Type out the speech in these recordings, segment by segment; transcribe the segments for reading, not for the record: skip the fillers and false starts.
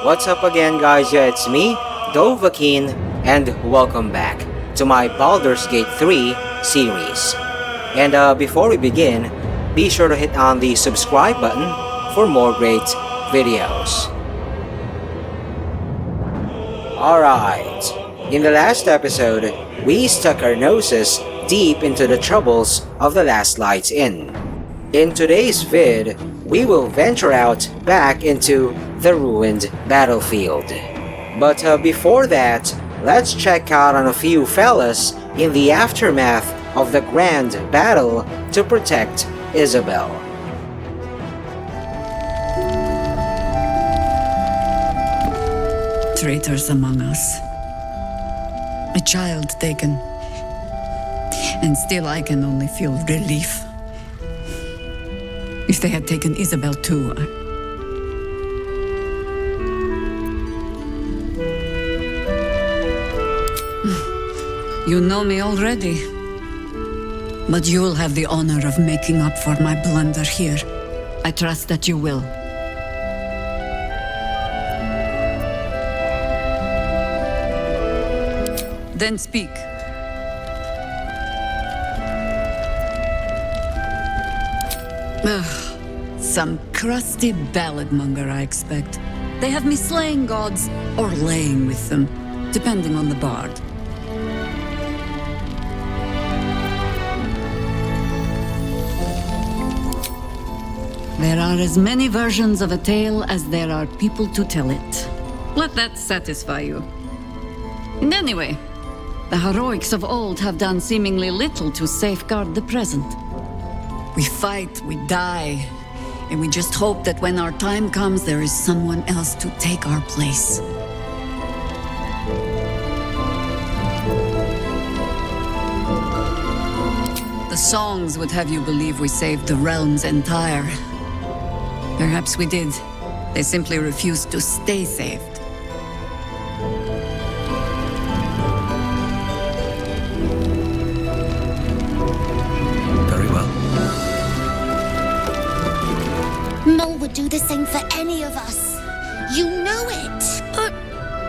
What's up again, guys? Yeah, it's me, Dovahkiin, and welcome back to my Baldur's Gate 3 series. And before we begin, be sure to hit on the subscribe button for more great videos. Alright, in the last episode, we stuck our noses deep into the troubles of the Last Light Inn. In today's vid, we will venture out back into the ruined battlefield. But before that, let's check out on a few fellas in the aftermath of the grand battle to protect Isabel. Traitors among us. A child taken. And still I can only feel relief. If they had taken Isabel too, You know me already. But you'll have the honor of making up for my blunder here. I trust that you will. Then speak. Some crusty ballad monger, I expect. They have me slaying gods or laying with them, depending on the bard. There are as many versions of a tale as there are people to tell it. Let that satisfy you. And anyway, the heroics of old have done seemingly little to safeguard the present. We fight, we die, and we just hope that when our time comes, there is someone else to take our place. The songs would have you believe we saved the realm's entire. Perhaps we did. They simply refused to stay saved. Mole would do the same for any of us. You know it. But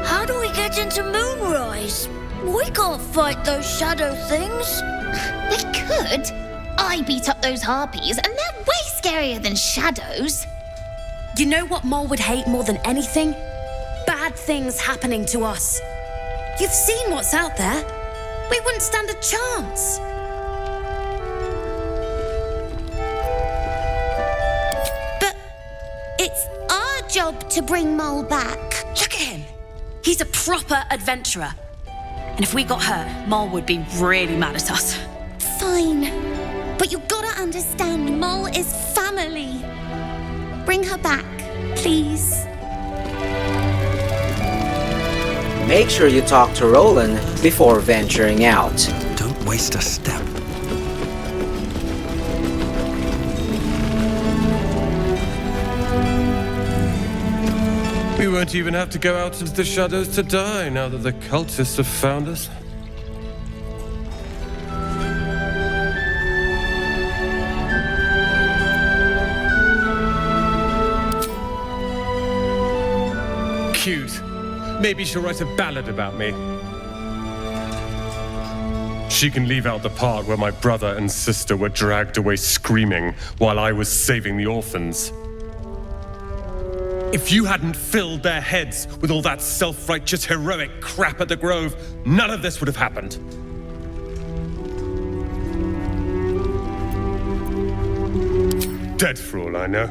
how do we get into Moonrise? We can't fight those shadow things. We could. I beat up those harpies, and they're way scarier than shadows. You know what Mole would hate more than anything? Bad things happening to us. You've seen what's out there. We wouldn't stand a chance. It's our job to bring Mole back. Look at him. He's a proper adventurer. And if we got hurt, Mole would be really mad at us. Fine. But you gotta understand, Mole is family. Bring her back, please. Make sure you talk to Roland before venturing out. Don't waste a step. We won't even have to go out into the shadows to die now that the cultists have found us. Cute. Maybe she'll write a ballad about me. She can leave out the part where my brother and sister were dragged away screaming while I was saving the orphans. If you hadn't filled their heads with all that self-righteous heroic crap at the Grove, none of this would have happened. Dead for all I know.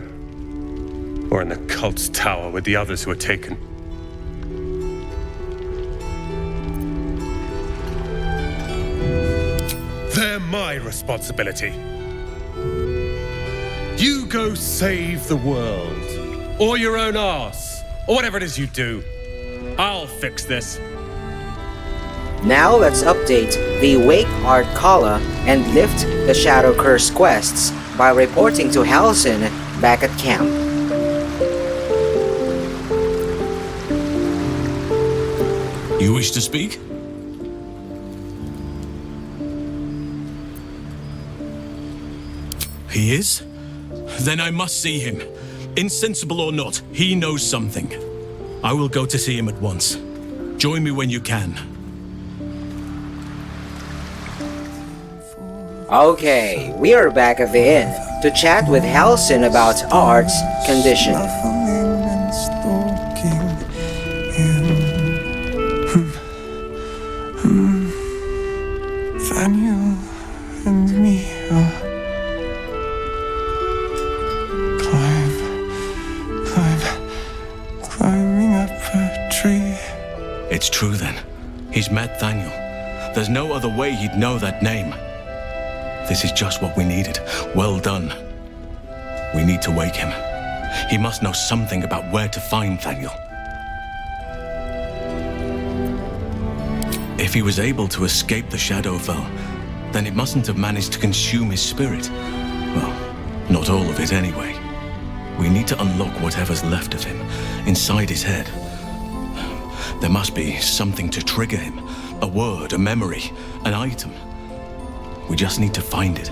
Or in the cult's tower with the others who were taken. They're my responsibility. You go save the world. Or your own arse. Or whatever it is you do. I'll fix this. Now let's update the Wake Art Kala and lift the Shadow Curse quests by reporting to Halcyon back at camp. You wish to speak? He is? Then I must see him. Insensible or not, he knows something. I will go to see him at once. Join me when you can. Okay, we are back at the inn to chat with Halcyon about Art's condition. Daniel and me are climbing up a tree. It's true then. He's met Daniel. There's no other way he'd know that name. This is just what we needed. Well done. We need to wake him. He must know something about where to find Daniel. If he was able to escape the Shadowfell, then it mustn't have managed to consume his spirit. Well, not all of it anyway. We need to unlock whatever's left of him, inside his head. There must be something to trigger him. A word, a memory, an item. We just need to find it.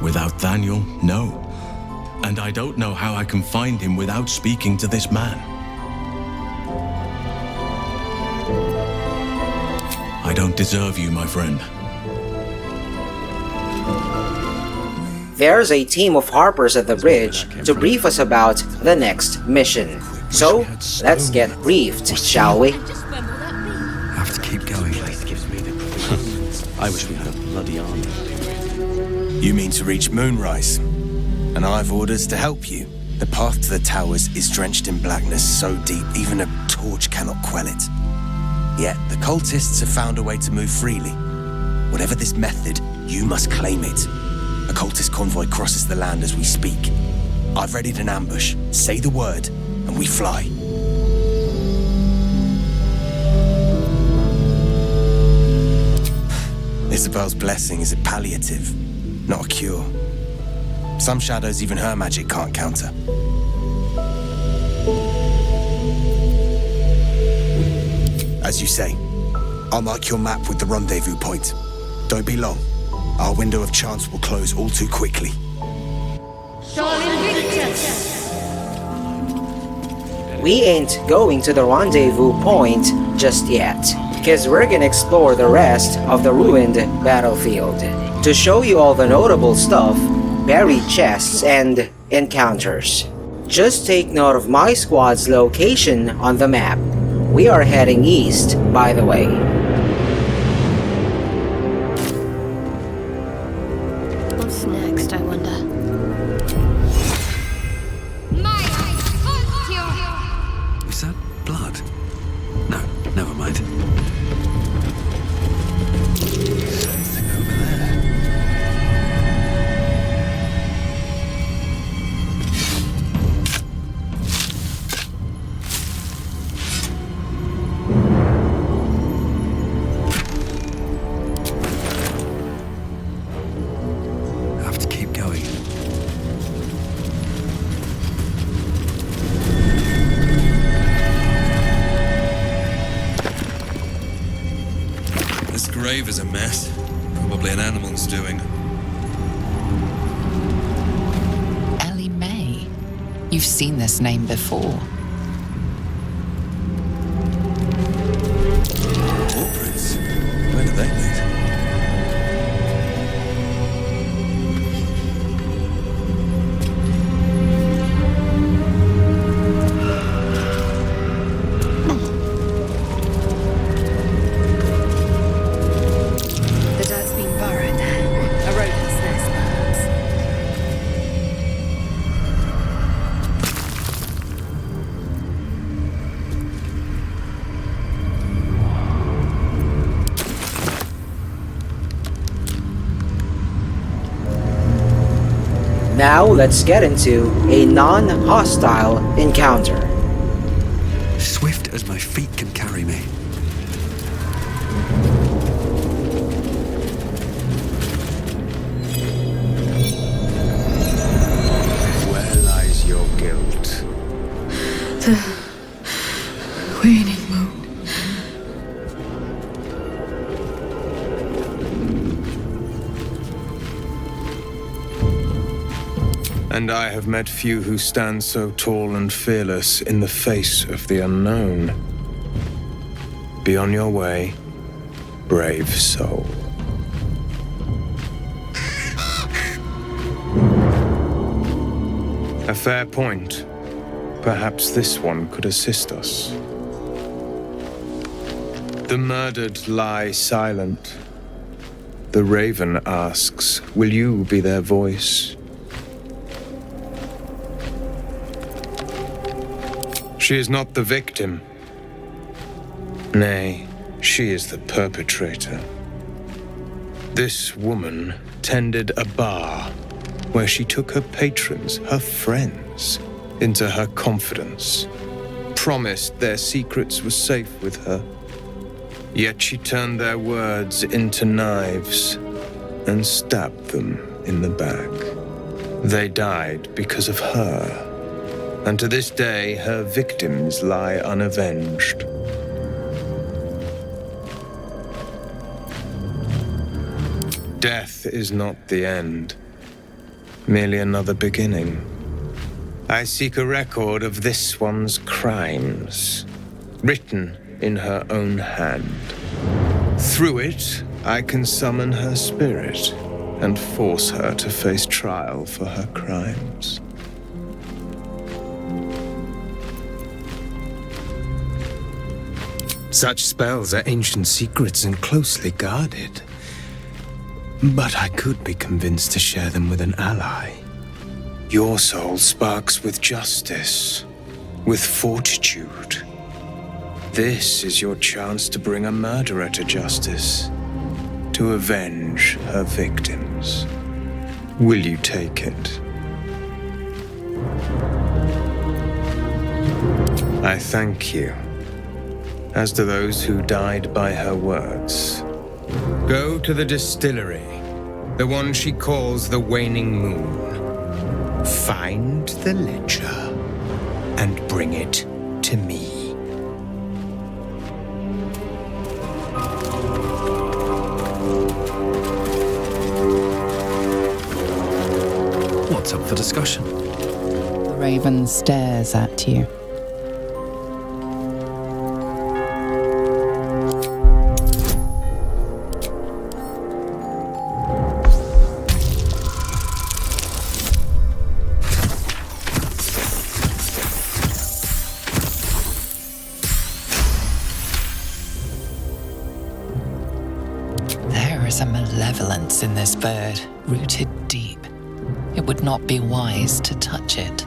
Without Daniel, no. And I don't know how I can find him without speaking to this man. I don't deserve you, my friend. There's a team of Harpers at the bridge to brief us about the next mission. So, let's get briefed, shall we? Have to keep going. I wish we had a bloody army. You mean to reach Moonrise? And I've orders to help you. The path to the towers is drenched in blackness so deep even a torch cannot quell it. Yet the cultists have found a way to move freely. Whatever this method, you must claim it. A cultist convoy crosses the land as we speak. I've readied an ambush. Say the word, and we fly. Isabel's blessing is a palliative, not a cure. Some shadows even her magic can't counter. As you say, I'll mark your map with the rendezvous point. Don't be long. Our window of chance will close all too quickly. We ain't going to the rendezvous point just yet, cause we're gonna explore the rest of the ruined battlefield to show you all the notable stuff, buried chests, and encounters. Just take note of my squad's location on the map. We are heading east, by the way. What's next, I wonder? Is that blood? No, never mind. Something over there. Have to keep going. This grave is a mess. Probably an animal's doing. Ellie May. You've seen this name before. Footprints? Where do they lead? The dirt's been burrowed there. A rodent's nest, perhaps. Now let's get into a non-hostile encounter. Swift as my feet can carry me. Where lies your guilt? The waning moon. A And I have met few who stand so tall and fearless in the face of the unknown. Be on your way, brave soul. A fair point. Perhaps this one could assist us. The murdered lie silent. The raven asks, will you be their voice? She is not the victim. Nay, she is the perpetrator. This woman tended a bar where she took her patrons, her friends, into her confidence, promised their secrets were safe with her. Yet she turned their words into knives and stabbed them in the back. They died because of her, and to this day her victims lie unavenged. Death is not the end, merely another beginning. I seek a record of this one's crimes, written in her own hand. Through it, I can summon her spirit and force her to face trial for her crimes. Such spells are ancient secrets and closely guarded. But I could be convinced to share them with an ally. Your soul sparks with justice, with fortitude. This is your chance to bring a murderer to justice, to avenge her victims. Will you take it? I thank you, as do those who died by her words. Go to the distillery, the one she calls the Waning Moon. Find the ledger and bring it to me. What's up for discussion? The raven stares at you. There is a malevolence in this bird, rooted deep. It would not be wise to touch it.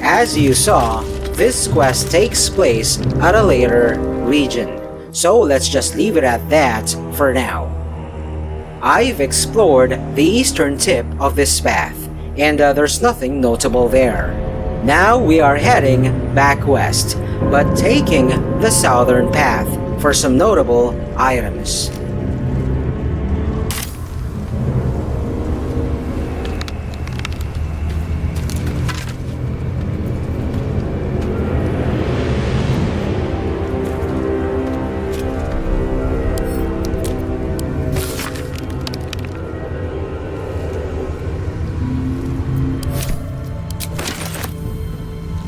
As you saw, this quest takes place at a later region, so let's just leave it at that for now. I've explored the eastern tip of this path, and there's nothing notable there. Now we are heading back west, but taking the southern path for some notable items.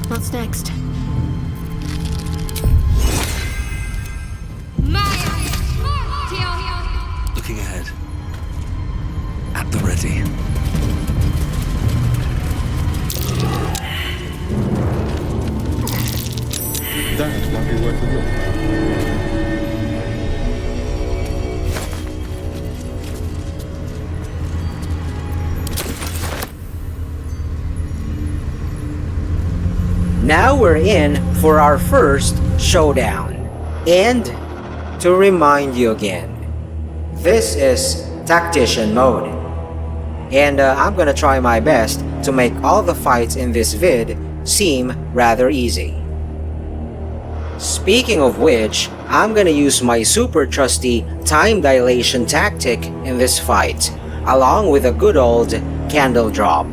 What's next? Looking ahead. At the ready. That might be worth a look. Now we're in for our first showdown. And to remind you again, this is Tactician mode. And I'm gonna try my best to make all the fights in this vid seem rather easy. Speaking of which, I'm gonna use my super trusty time dilation tactic in this fight, along with a good old candle drop.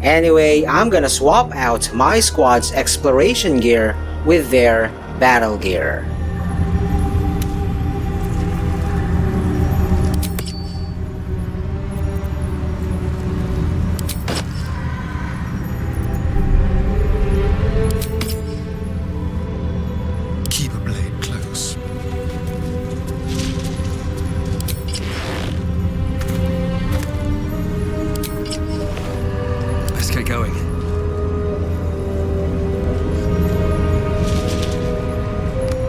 Anyway, I'm gonna swap out my squad's exploration gear with their battle gear. going.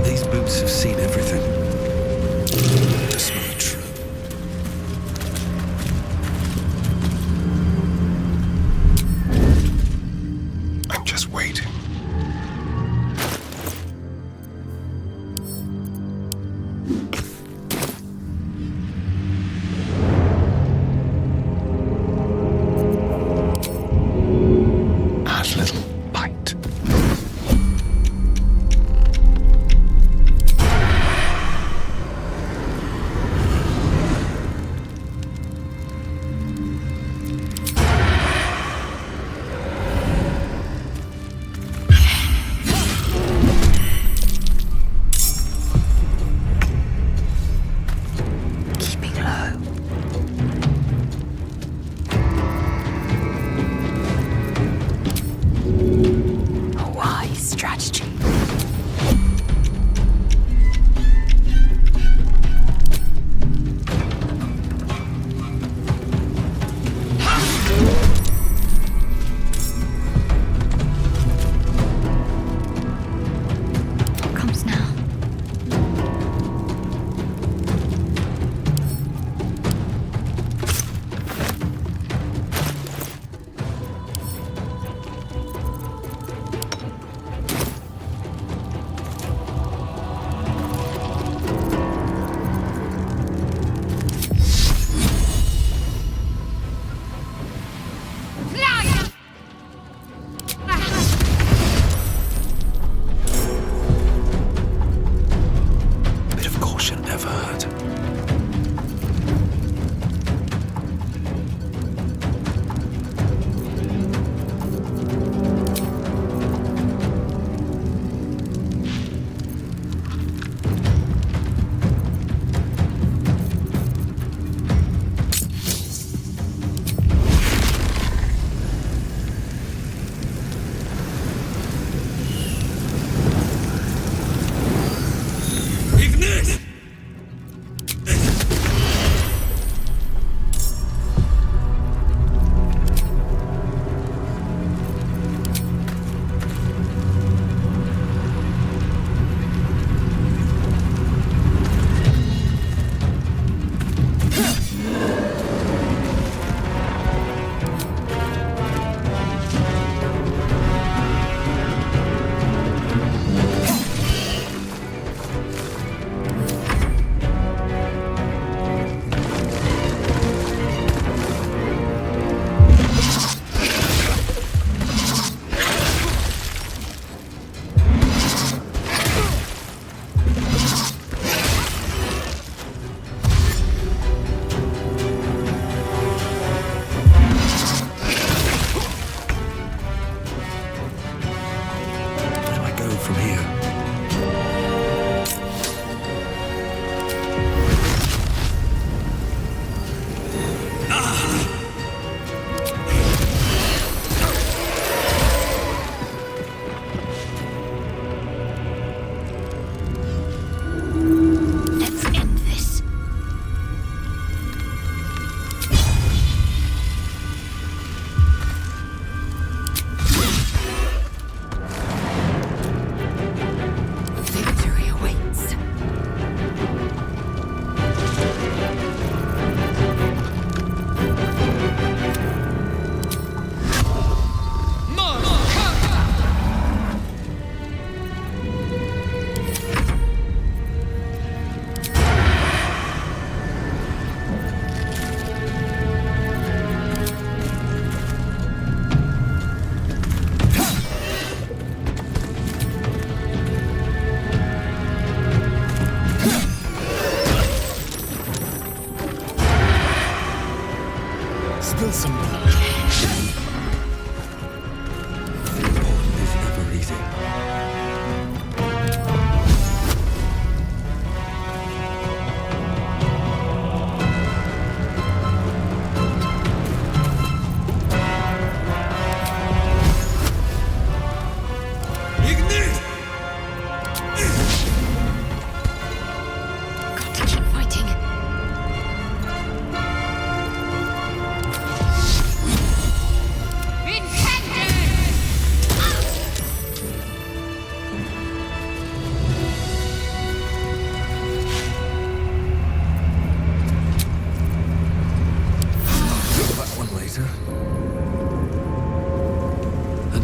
These boots have seen everything. The smell of true. I'm just waiting. A little bite. Keeping low. A wise strategy. What comes now?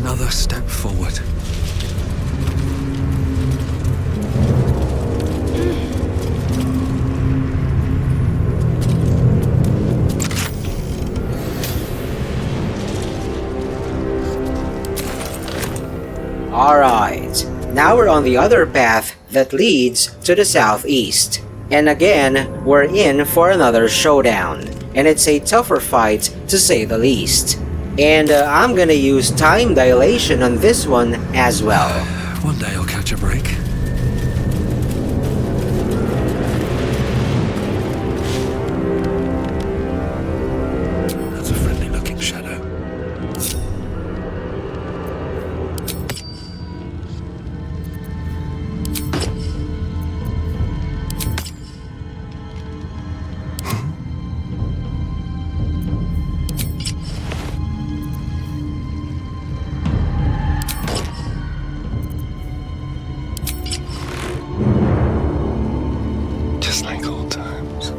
another step forward. Alright, now we're on the other path that leads to the southeast. And again, we're in for another showdown. And it's a tougher fight to say the least. And I'm gonna use time dilation on this one as well. One day I'll catch a break. That's a friendly looking shadow. Just like old times.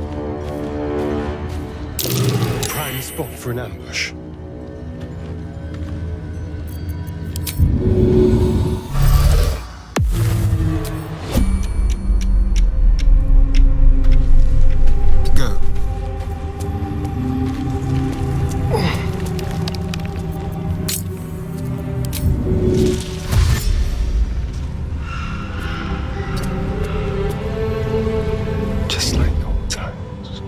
Prime spot for an ambush. Go. Just like old times.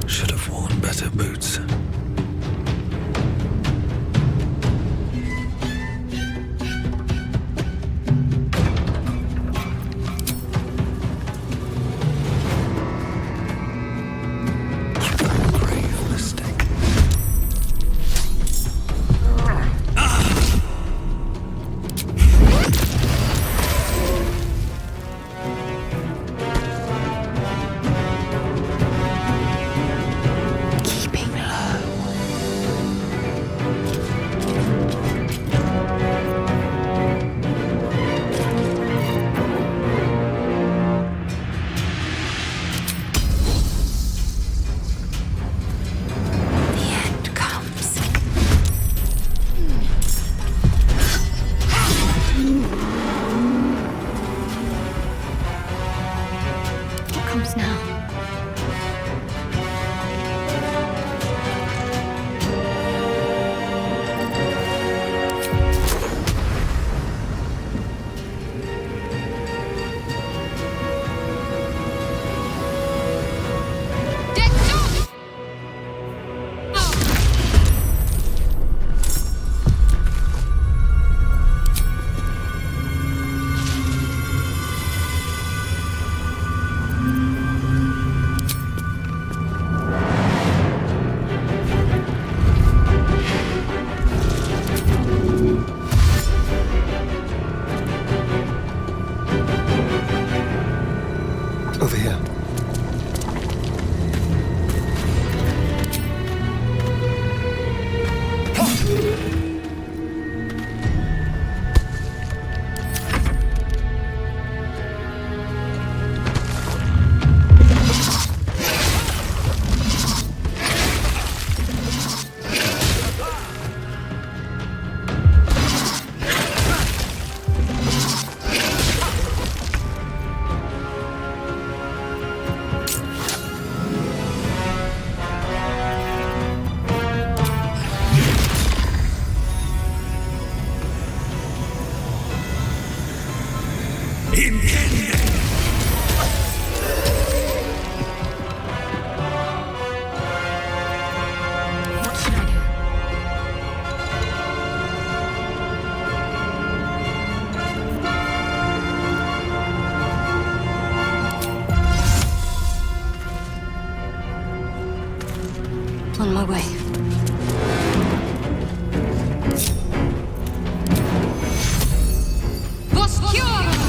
Should have worn better boots. Grave mistake. Keeping low. The end comes. What comes now? Over here. What should I do? On my way. Voschiora!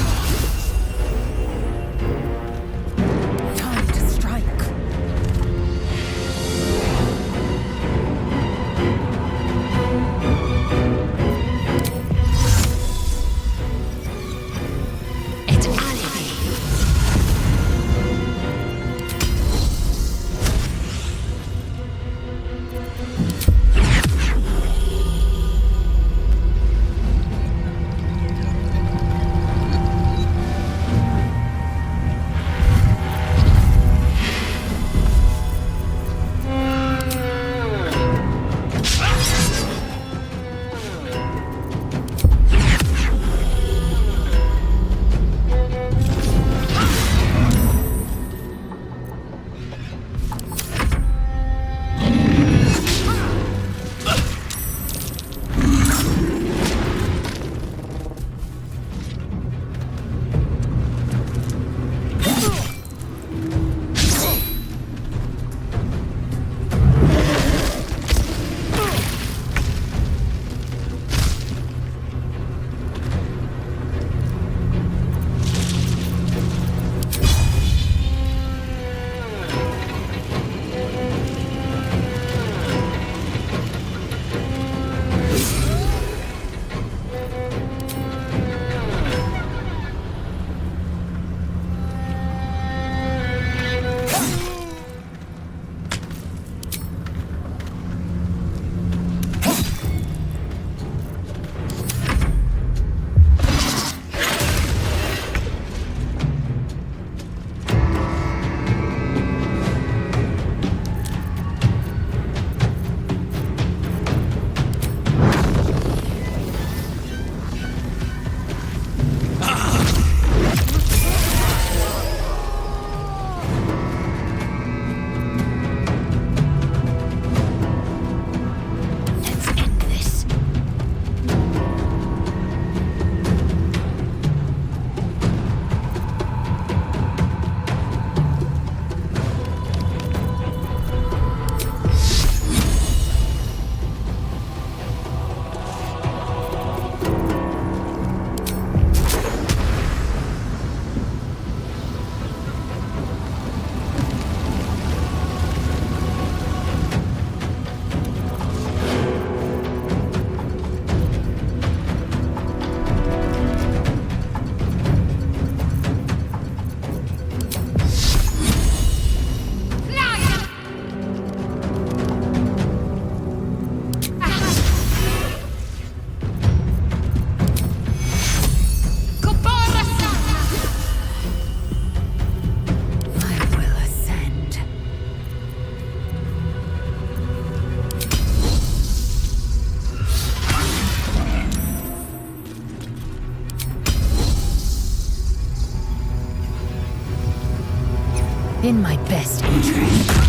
In my best interest.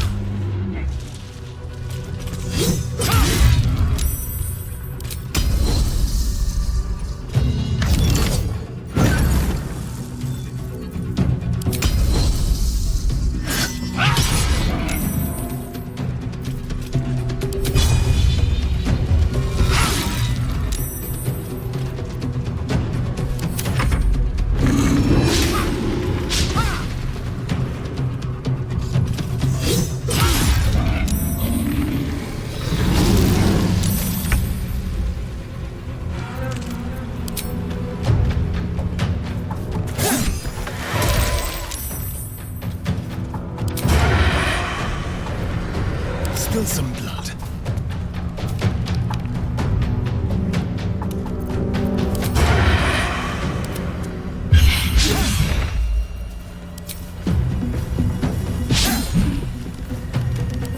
Spill some blood.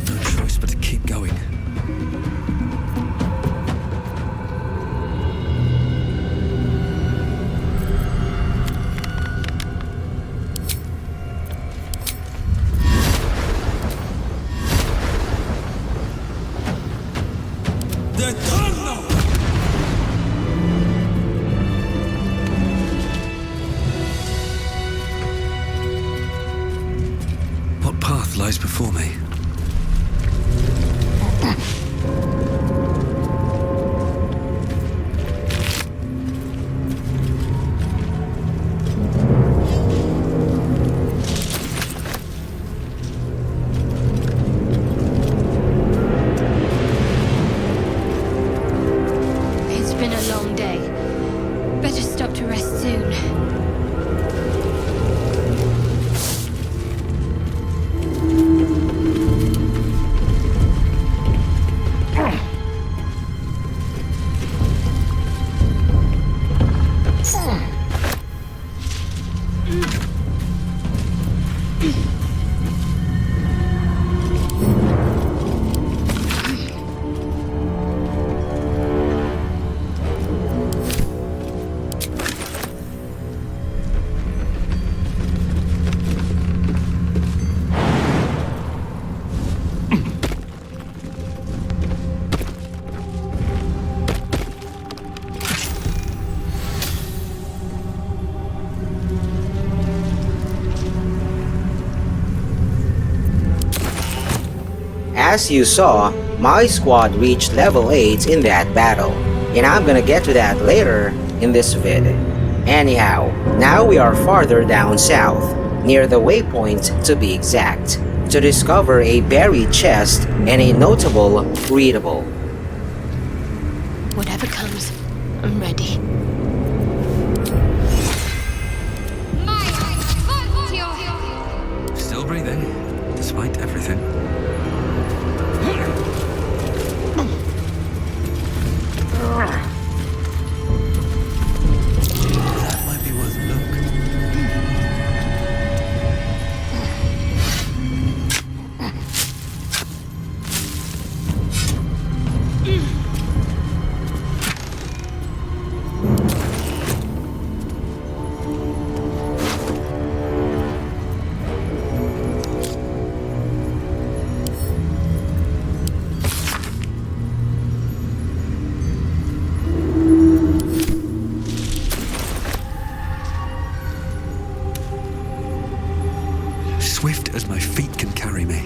No choice but to keep going. What path lies before me? It's been a long day. Better stop to rest soon. As you saw, my squad reached level 8 in that battle, and I'm gonna get to that later in this vid. Anyhow, now we are farther down south, near the waypoint to be exact, to discover a buried chest and a notable readable. Whatever comes, I'm ready. Still breathing, despite everything. That might be worth a look. Swift as my feet can carry me.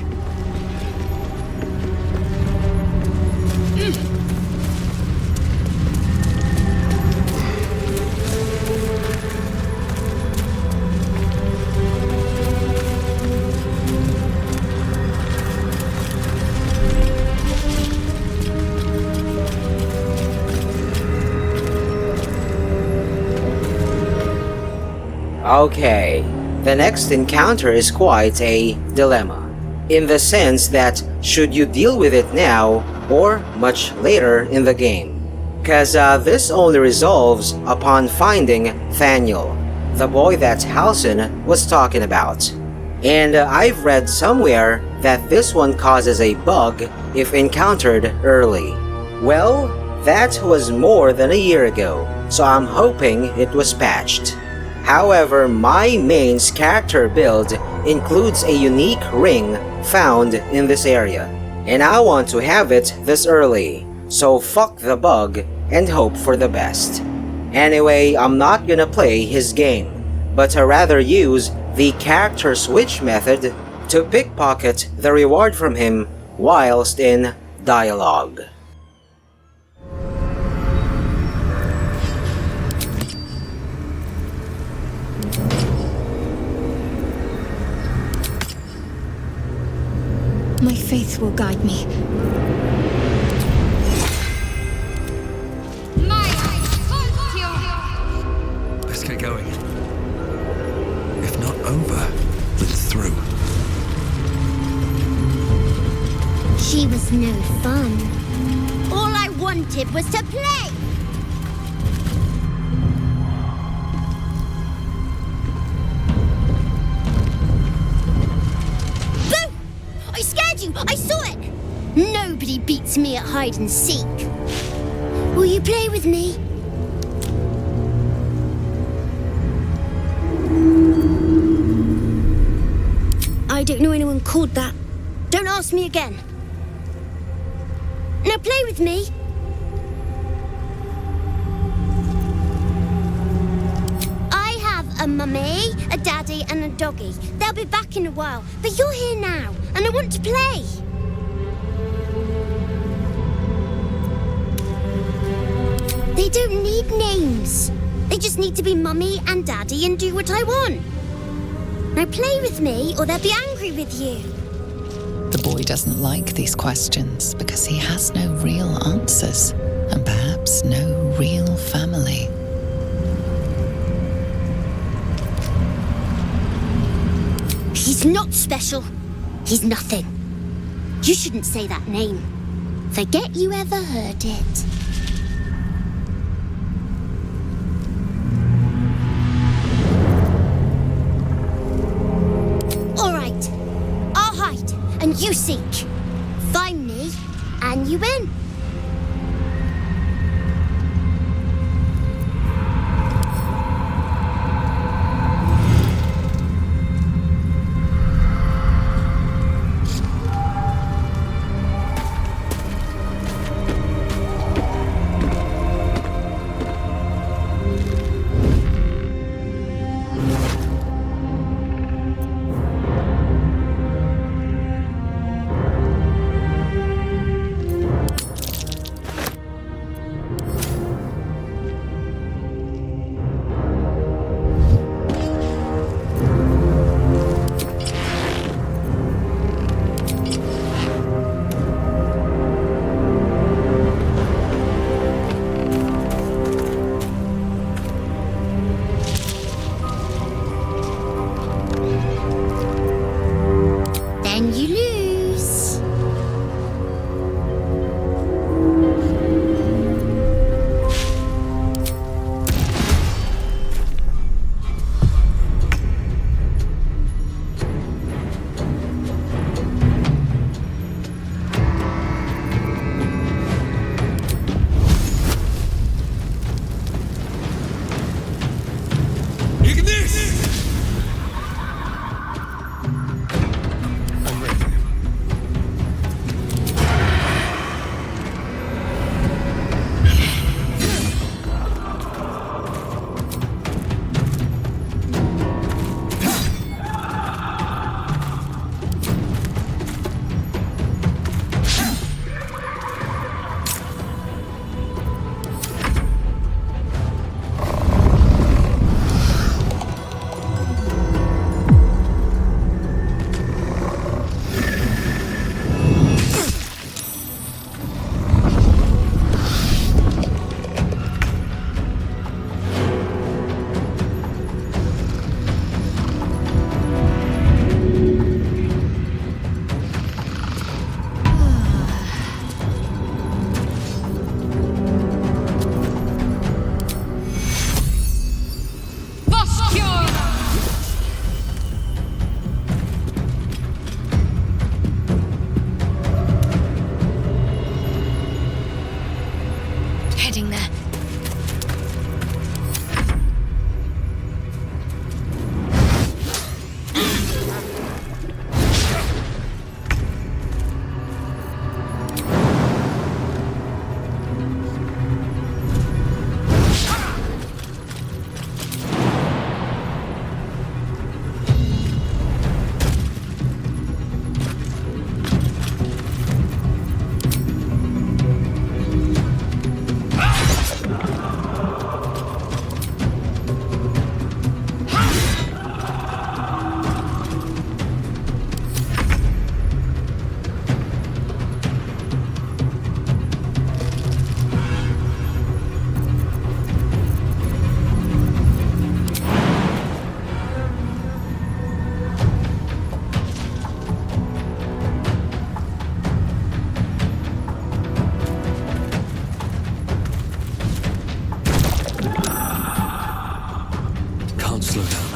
Okay, the next encounter is quite a dilemma, in the sense that should you deal with it now or much later in the game? Cause this only resolves upon finding Thaniel, the boy that Halcyon was talking about. And I've read somewhere that this one causes a bug if encountered early. Well, that was more than a year ago, so I'm hoping it was patched. However, my main's character build includes a unique ring found in this area, and I want to have it this early, so fuck the bug and hope for the best. Anyway, I'm not gonna play his game, but I rather use the character switch method to pickpocket the reward from him whilst in dialogue. My faith will guide me. Let's get going. If not over, then through. She was no fun. All I wanted was to play. Boo! I scared you! I saw it! Nobody beats me at hide and seek. Will you play with me? I don't know anyone called that. Don't ask me again. Now play with me. I have a mummy, a daddy, and a doggy. They'll be back in a while, but you're here now, and I want to play. They don't need names. They just need to be mummy and daddy and do what I want. Now play with me, or they'll be angry with you. The boy doesn't like these questions because he has no real answers, and perhaps no real family. He's not special. He's nothing. You shouldn't say that name. Forget you ever heard it. All right. I'll hide, and you seek. Find me, and you win. can't slow down.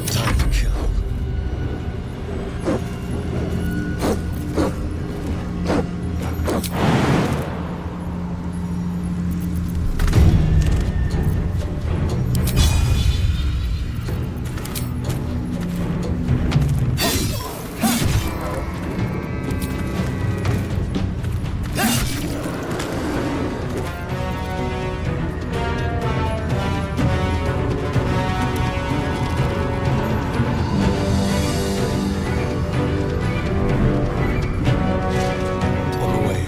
Time to kill. On the way.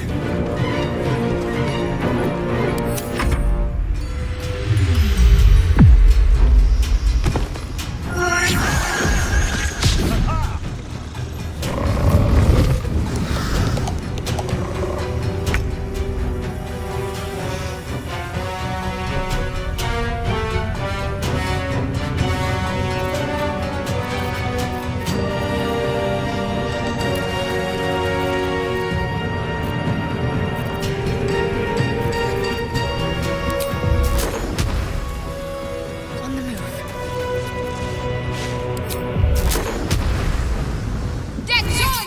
On the move. Dead shot!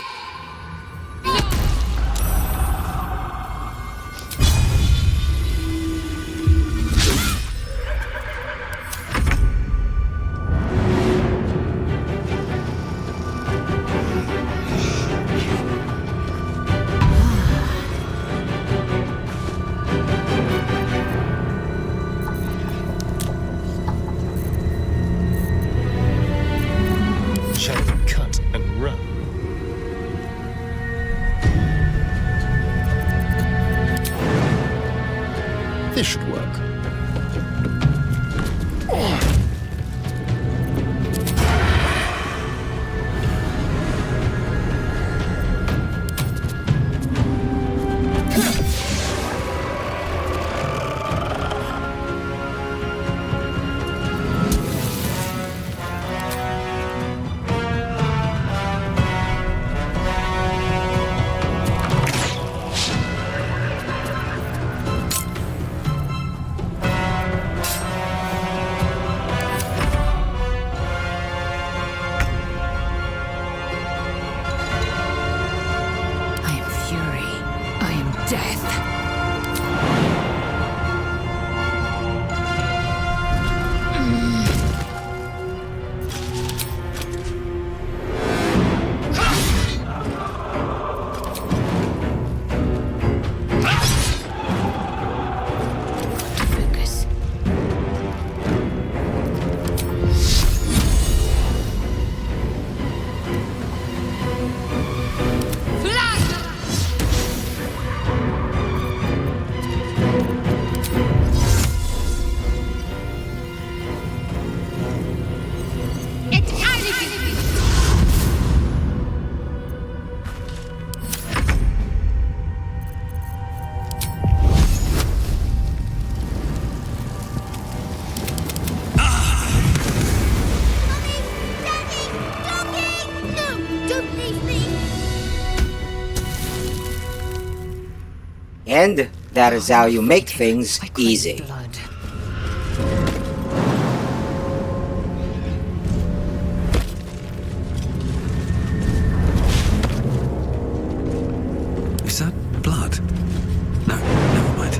Shadow cut and run. This should work. I am fury. I am death. Focus. No, don't leave me. And that is how you make things easy. Blood. Is that blood? No, never mind.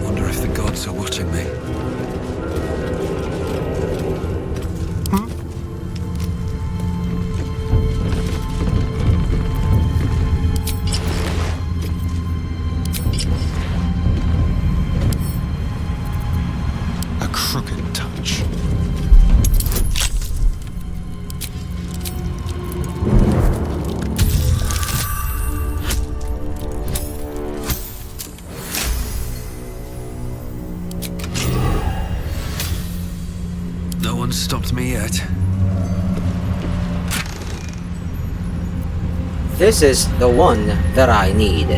Wonder if the gods are watching me. A crooked touch. No one's stopped me yet. This is the one that I need.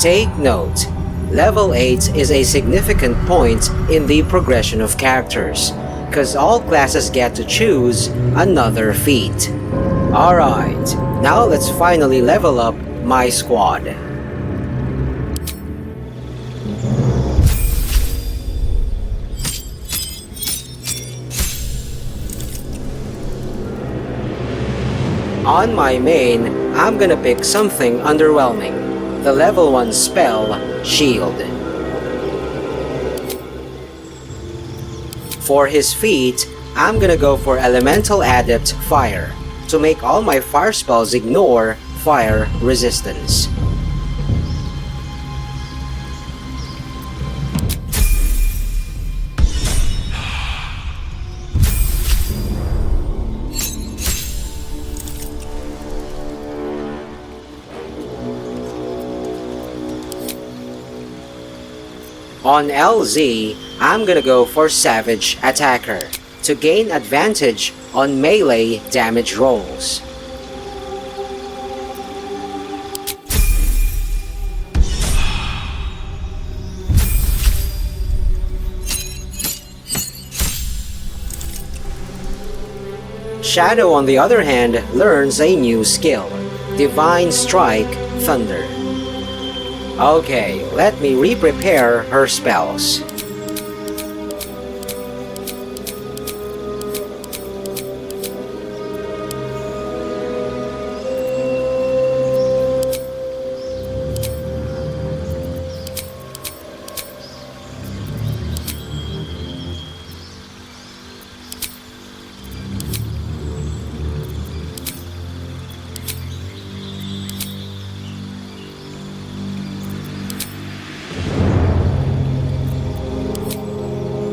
Take note, level 8 is a significant point in the progression of characters, cause all classes get to choose another feat. Alright, now let's finally level up my squad. On my main, I'm gonna pick something underwhelming. The level 1 spell, Shield. For his feat, I'm gonna go for Elemental Adept Fire, to make all my fire spells ignore fire resistance. On LZ, I'm gonna go for Savage Attacker, to gain advantage on melee damage rolls. Shadow, on the other hand, learns a new skill, Divine Strike Thunder. Okay, let me re-prepare her spells.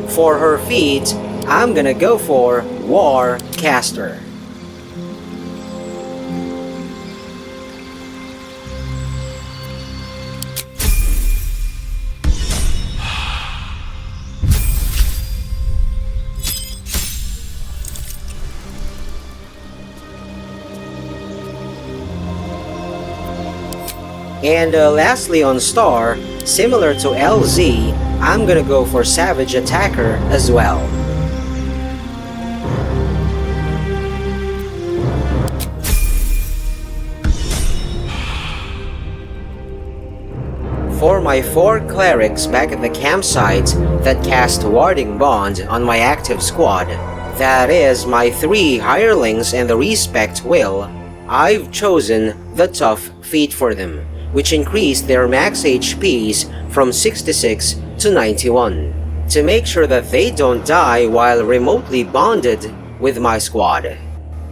For her feat, I'm gonna go for War Caster. And lastly on Star, similar to LZ, I'm gonna go for Savage Attacker as well. For my 4 clerics back at the campsite that cast Warding Bond on my active squad, that is my 3 hirelings and the Respect Will, I've chosen the Tough feat for them, which increased their max HPs from 66 to 91, to make sure that they don't die while remotely bonded with my squad.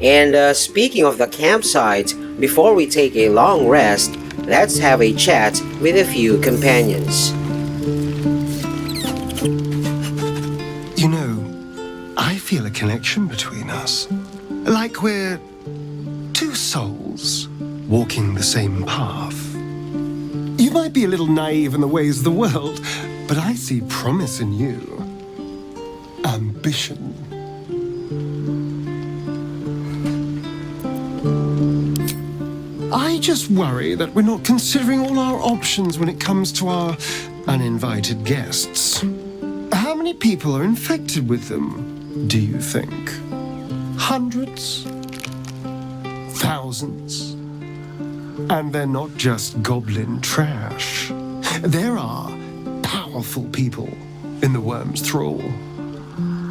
And speaking of the campsite, before we take a long rest, let's have a chat with a few companions. You know, I feel a connection between us. Like we're 2 souls walking the same path. You might be a little naive in the ways of the world, but I see promise in you. Ambition. I just worry that we're not considering all our options when it comes to our uninvited guests. How many people are infected with them, do you think? Hundreds? Thousands? And they're not just goblin trash. There are powerful people in the Worm's thrall.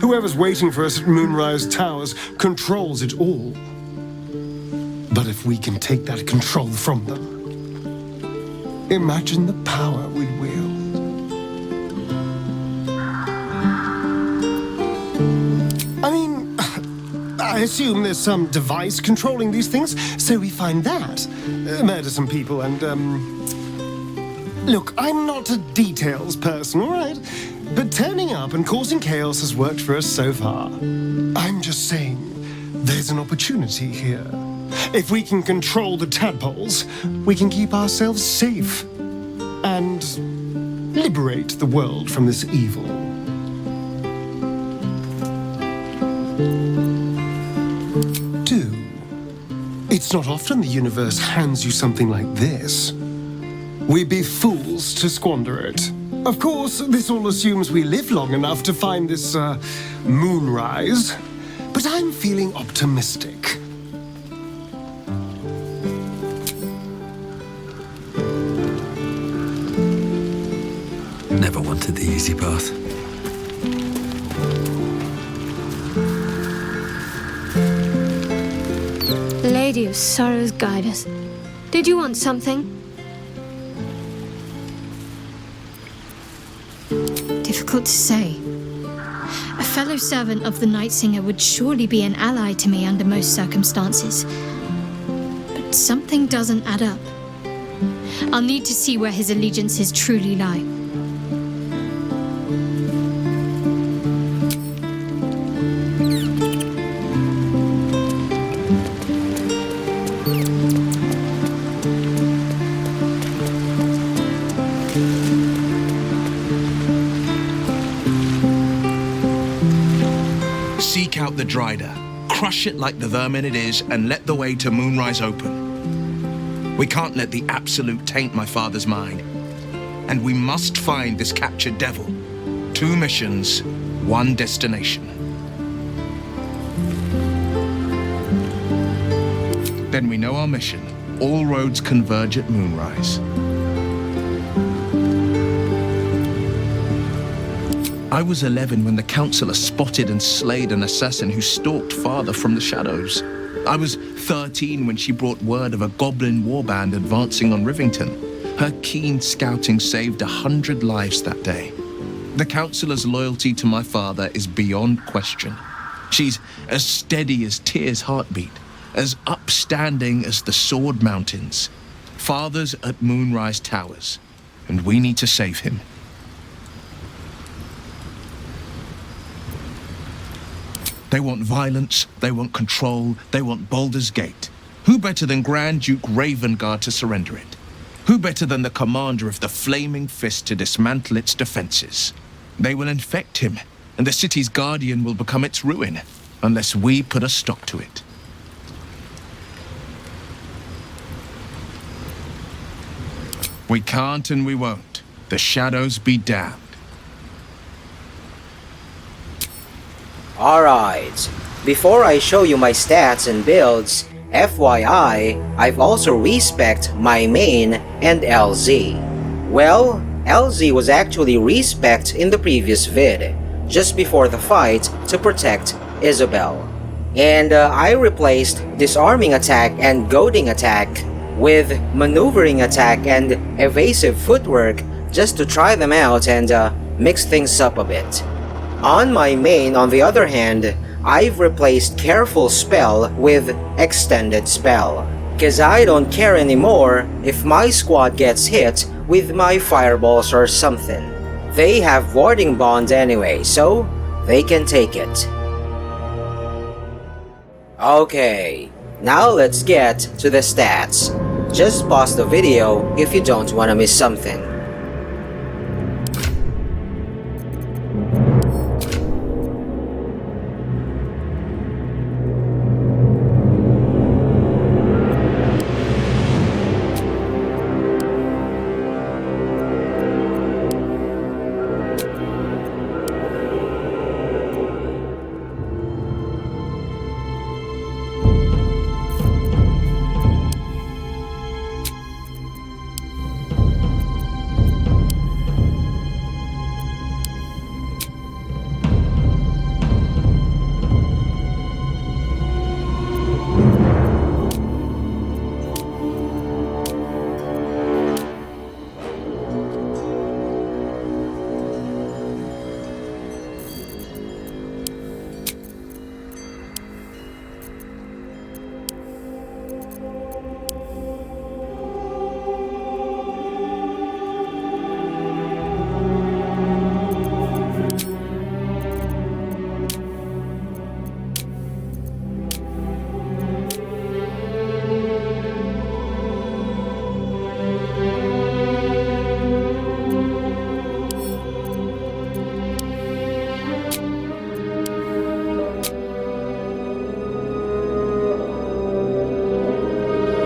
Whoever's waiting for us at Moonrise Towers controls it all. But if we can take that control from them, imagine the power we'd wield. I mean, I assume there's some device controlling these things, so we find that, murder some people and, Look, I'm not a details person, all right? But turning up and causing chaos has worked for us so far. I'm just saying, there's an opportunity here. If we can control the tadpoles, we can keep ourselves safe and liberate the world from this evil. It's not often the universe hands you something like this. We'd be fools to squander it. Of course, this all assumes we live long enough to find this, moonrise. But I'm feeling optimistic. Never wanted the easy path. Lady of Sorrows, guide us. Did you want something? Difficult to say. A fellow servant of the Night Singer would surely be an ally to me under most circumstances. But something doesn't add up. I'll need to see where his allegiances truly lie. Seek out the Drider, crush it like the vermin it is, and let the way to Moonrise open. We can't let the Absolute taint my father's mind. And we must find this captured devil. 2 missions, 1 destination. Then we know our mission. All roads converge at Moonrise. I was 11 when the Councillor spotted and slayed an assassin who stalked father from the shadows. I was 13 when she brought word of a goblin warband advancing on Rivington. Her keen scouting saved 100 lives that day. The Councillor's loyalty to my father is beyond question. She's as steady as Tyr's heartbeat, as upstanding as the Sword Mountains. Father's at Moonrise Towers, and we need to save him. They want violence, they want control, they want Baldur's Gate. Who better than Grand Duke Ravengard to surrender it? Who better than the commander of the Flaming Fist to dismantle its defenses? They will infect him, and the city's guardian will become its ruin, unless we put a stop to it. We can't and we won't. The shadows be damned. Alright, before I show you my stats and builds, FYI, I've also respec'd my main and LZ. Well, LZ was actually respec'd in the previous vid, just before the fight to protect Isabel. And I replaced disarming attack and goading attack with maneuvering attack and evasive footwork just to try them out and mix things up a bit. On my main, on the other hand, I've replaced Careful Spell with Extended Spell, cause I don't care anymore if my squad gets hit with my fireballs or something. They have Warding Bond anyway, so they can take it. Okay, now let's get to the stats. Just pause the video if you don't wanna miss something.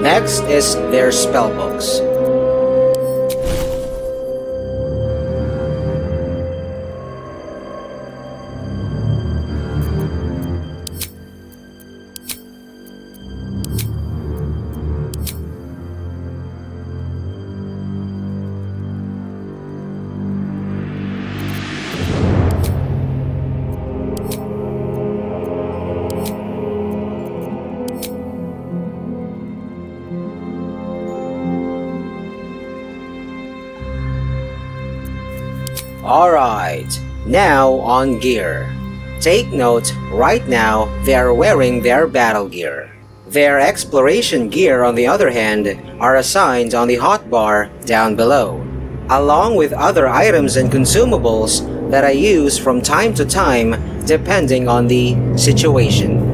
Next is their spellbooks. Alright, now on gear. Take note, right now they are wearing their battle gear. Their exploration gear, on the other hand, are assigned on the hotbar down below, along with other items and consumables that I use from time to time depending on the situation.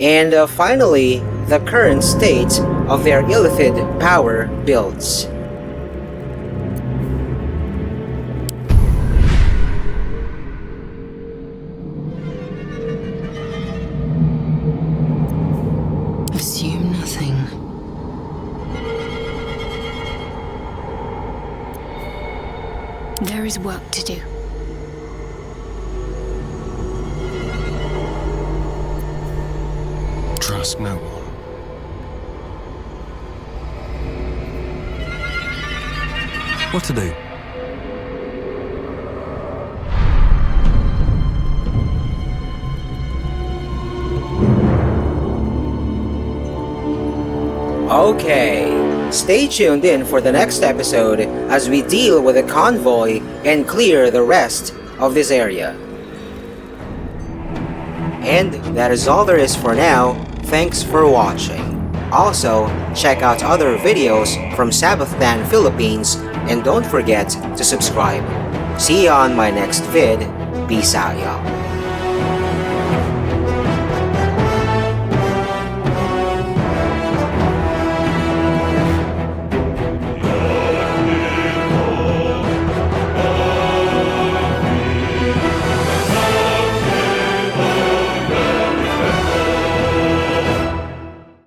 And finally, the current state of their illithid power builds. Assume nothing. There is work to do. Trust no one. What to do? Okay, stay tuned in for the next episode as we deal with the convoy and clear the rest of this area. And that is all there is for now. Thanks for watching. Also, check out other videos from Sabbath Clan Philippines and don't forget to subscribe. See you on my next vid. Peace out, y'all.